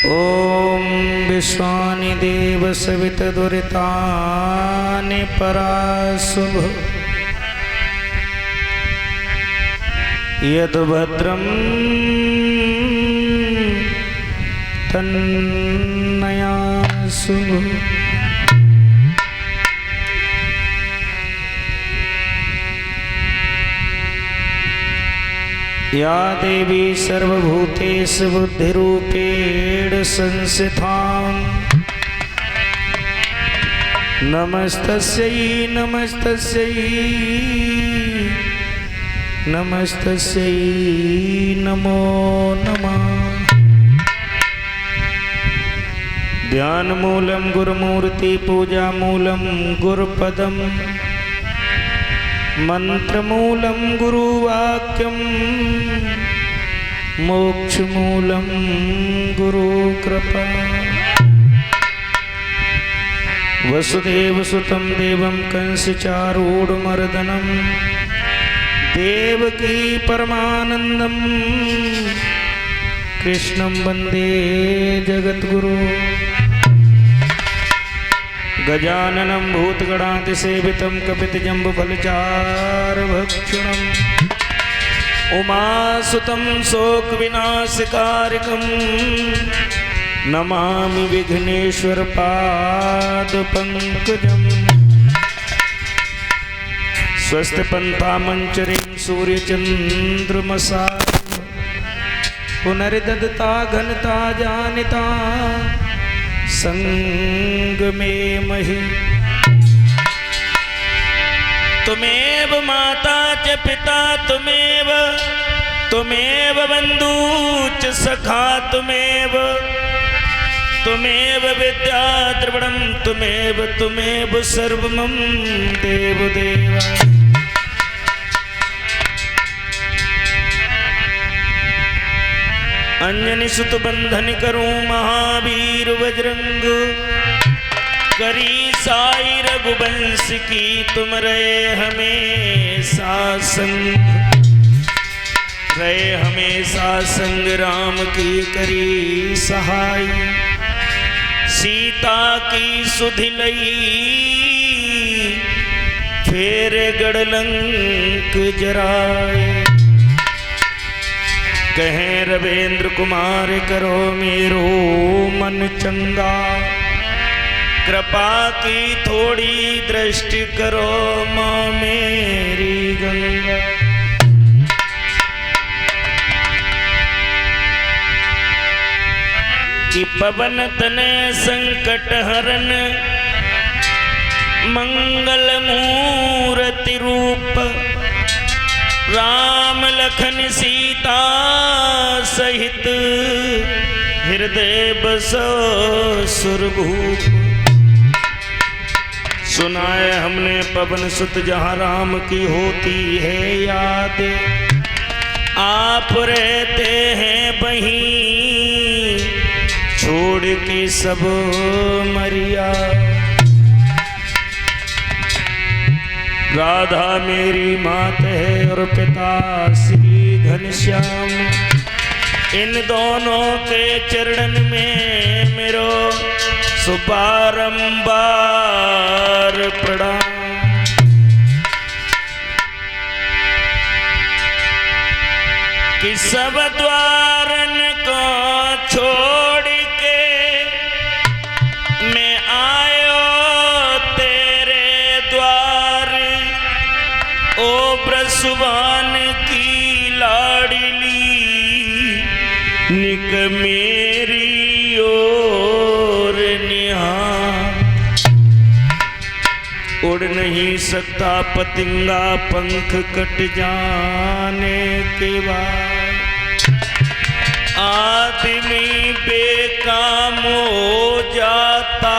ॐ विश्वानि देव सवितदुरितानि पराशुभ यद्भद्रं तन्नयासु। या देवी सर्वभूतेषु बुद्धिरूपेण संस्थितां नमस्तस्यै नमस्तस्यै नमस्तस्यै नमो नमः। ध्यानमूलं गुरुमूर्ति पूजामूलं गुरुपदम् मंत्रमूलं गुरुवाक्यं मोक्षमूलं गुरुकृपा। वसुदेवसुतं देवं कंसचारूढमर्दनं देवकी परमानन्दं कृष्णं वन्दे जगद्गुरुं। गजाननं भूतगणातिसेवितं कपितजम्बुफलचारुभक्षणम् उमासुतं शोकविनाशकारिकं नमामि विघ्नेश्वरपादपङ्कजम्। स्वस्ति पन्थामञ्चरीं सूर्यचन्द्रमसा पुनर्दत्ता घनता जानिता संग में मही। तुमेव माता च पिता तुमेव बंधु च सखा तुमेव विद्या द्रविणं तुमेव सर्वमं देवदेवा। अंजनी सुत बंधन करूं महावीर बजरंग करी साई रघुवंश की तुम रहे हमेशा संग राम की करी सहाय सीता की सुधि लई फेर गढ़लंक जराए। कहें रवेंद्र कुमार करो मेरो मन चंगा कृपा की थोड़ी दृष्टि करो माँ मेरी गंगा। कि पवन तनय संकट हरन मंगल मूर्ति रूप राम लखन सीता सहित हृदय बसो सुरभूप। सुनाए हमने पवन सुत जहाँ राम की होती है याद आप रहते हैं वहीं छोड़ के सब मरिया। राधा मेरी मात है और पिता श्री घनश्याम इन दोनों के चरणन में मेरो सुबारंबार प्रणाम। कि सब द्वारन को छोड़ के मैं आयो तेरे द्वार ओ ब्रसुबान की लाडली निक मेरी ओर निहार। उड़ नहीं सकता पतंगा पंख कट जाने के बाद आदमी बेकाम हो जाता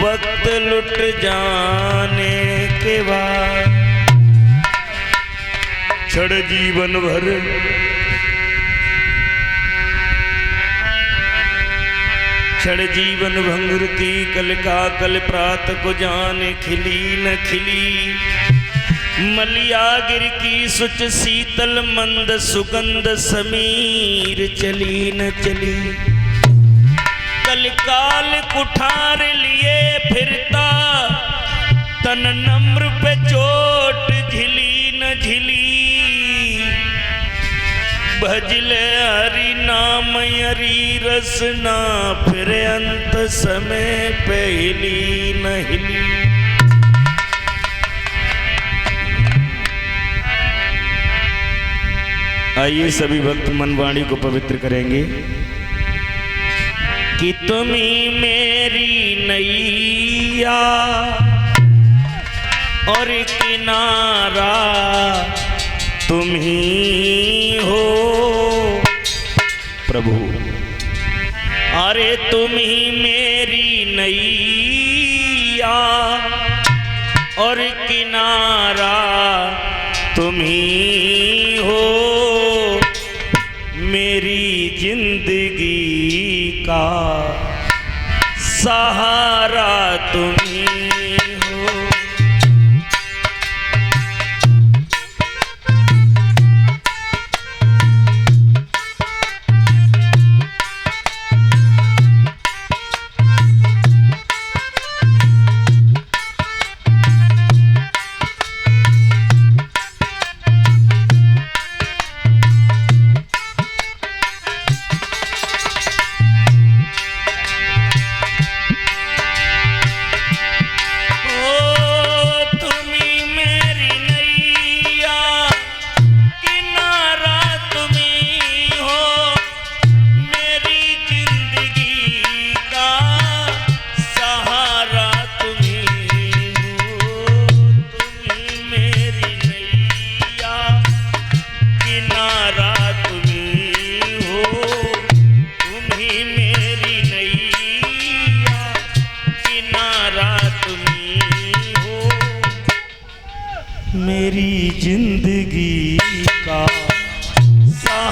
वक्त लुट जाने के बाद। क्षण जीवन भर क्षण जीवन भंगुर की कल का कल प्रात को जाने खिली न खिली मलियागिर की सुच शीतल मंद सुगंध समीर चली न चली। कलकाल कुठार लिए फिरता तन नम्र पे चोट झिली न झिली। भजले हरि नाम हरि रसना फिर अंत समय पे हिली न हिली। आइए सभी भक्त मन वाणी को पवित्र करेंगे कि तुम्ही मेरी नैया और किनारा तुम ही हो प्रभु। अरे तुम ही मेरी नैया और किनारा तुम ही हो। मेरी जिंदगी का सहारा तुम ही हो। मेरी जिंदगी का सहारा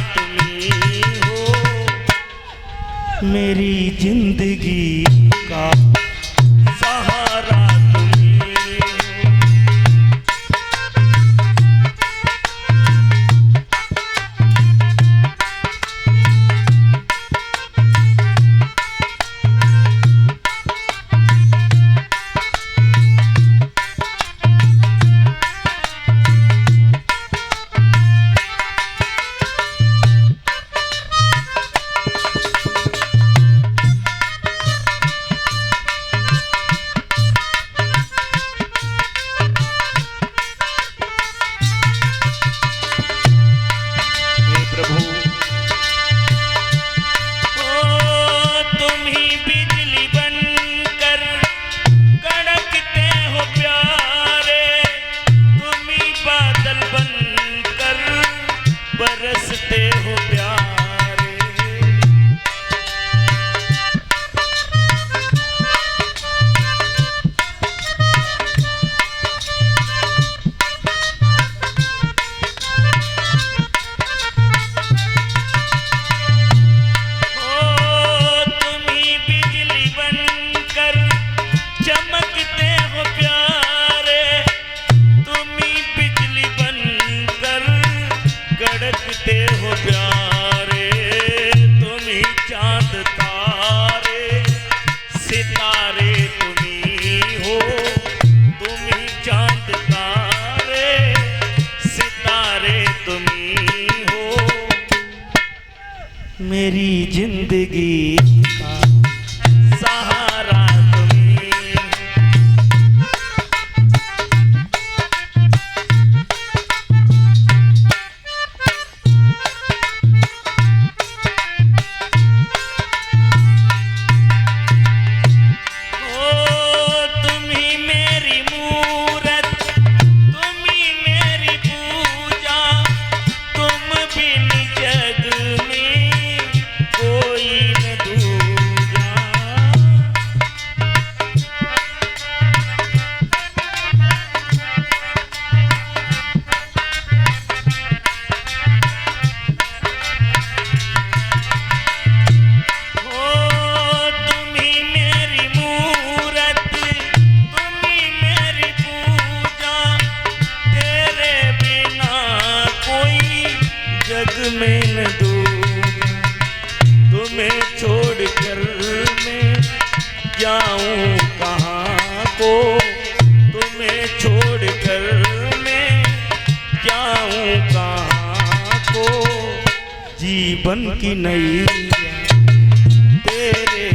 तुम्ही हो। मेरी जिंदगी का सहारा तुम्ही हो। बरसते हो प्यारे। चमकते हो प्यारे, तुम ही बिजली बनकर कड़कते हो प्यारे, तुम ही चांद तारे सितारे तुम ही हो, तुम ही चांद तारे सितारे तुम ही हो, मेरी जिंदगी का सहारा में न दूंगा, तुम्हें छोड़कर मैं जाऊं कहाँ को, तुम्हें छोड़कर मैं जाऊं कहाँ को, जीवन की नई तेरे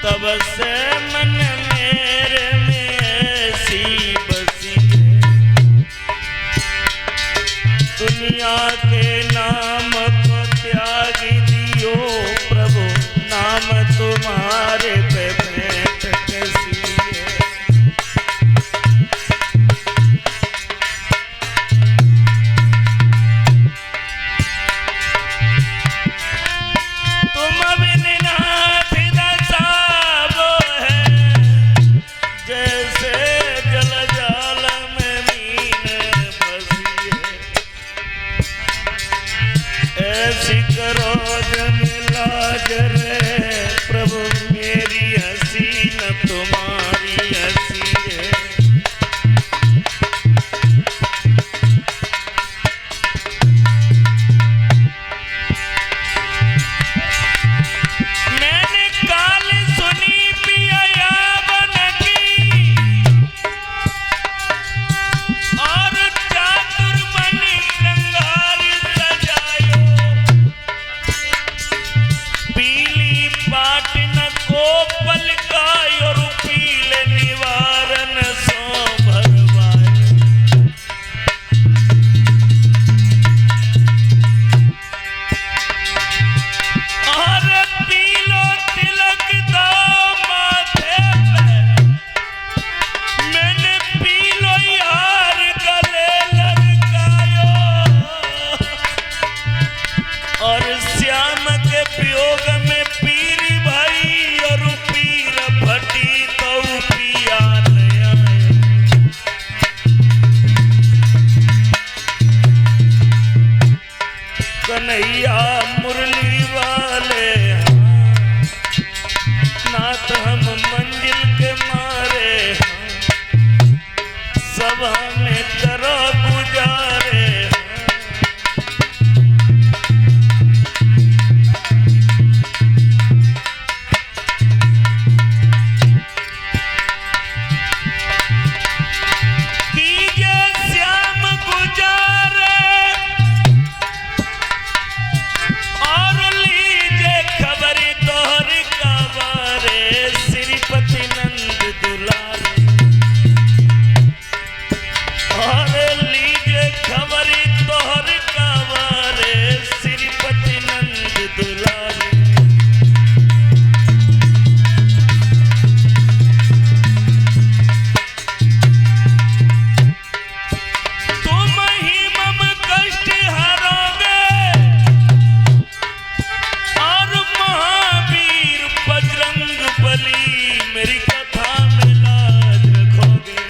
तब से मन मेरे में ऐसी बसी है, दुनिया के नाम को त्याग दियो प्रभु, नाम तुम्हारे पे भेंट कैसी है। तुम बिन ऐसी करो जन लाज रे प्रभु, मेरी हंसी न तुम्हारी हंसी है। मैंने काल सुनी पिया यावन की, और चातुर्मणि श्रृंगार सजायो, पीली पाटन को पलकायो, पीले निवारण सो भरवाए। और पीलो तिलक दो माथे पे, मैंने पीलो यार गले लटकायो, और श्याम के वियोग में पीरी भाई और पीर भटी तो पिया नया। कन्हैया मुरली वाले नाथ हम मंजिल के मारे, सब हमें करो गुजारे। खबर तोहर कावरे श्रीपति नंद दुलारे। तुम ही मम कष्ट हरोगे और महावीर बजरंग बली मेरी कथा में लाज रखोगे।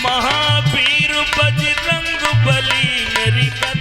महावीर बजरंग बली मेरी कथा